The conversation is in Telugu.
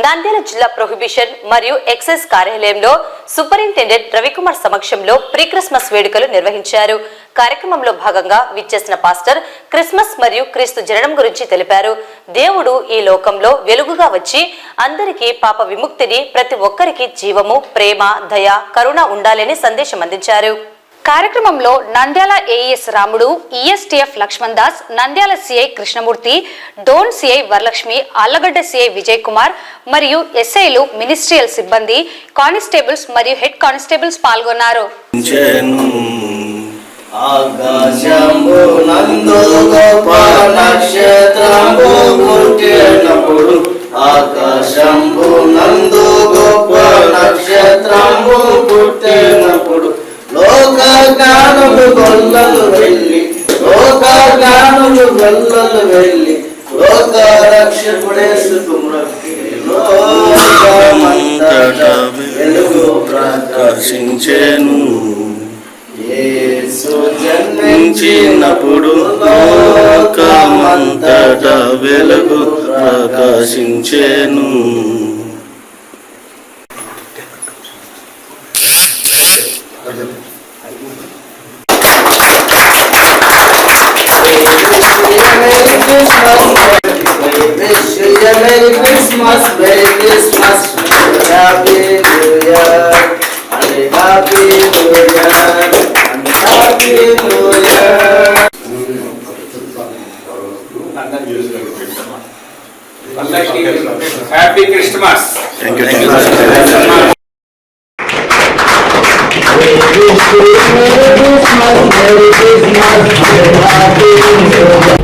నంద్యాల జిల్లా ప్రొహిబిషన్ మరియు ఎక్సైజ్ కార్యాలయంలో సూపరింటెండెంట్ రవికుమార్ సమక్షంలో ప్రీ క్రిస్మస్ వేడుకలు నిర్వహించారు. కార్యక్రమంలో భాగంగా విచ్చేసిన పాస్టర్ క్రిస్మస్ మరియు క్రీస్తు జననం గురించి తెలిపారు. దేవుడు ఈ లోకంలో వెలుగుగా వచ్చి అందరికీ పాప విముక్తిని, ప్రతి ఒక్కరికి జీవము, ప్రేమ, దయ, కరుణ ఉండాలని సందేశం అందించారు. కార్యక్రమంలో Nandyal AS Ramudu, ESTF Lakshman Das, Nandyal CI Krishnamurthy, Dhone CI Varalakshmi, Allagadda CI Vijay Kumar మరియు ఎస్ఐలు, మినిస్ట్రియల్ సిబ్బంది, కానిస్టేబుల్స్ మరియు హెడ్ కానిస్టేబుల్స్ పాల్గొన్నారు. లోకగానము గొల్లలు వెళ్ళి లోక రక్షకుడేసు వెలుగు ప్రకాశించెను. యేసు జన్మించినప్పుడు లోకమంతట వెలుగు ప్రకాశించెను. Merry Christmas, Merry Christmas, Happy New Year, and Happy New Year, and Happy New Year. Happy Christmas. Thank you. Merry Christmas, Merry Christmas, Happy New Year.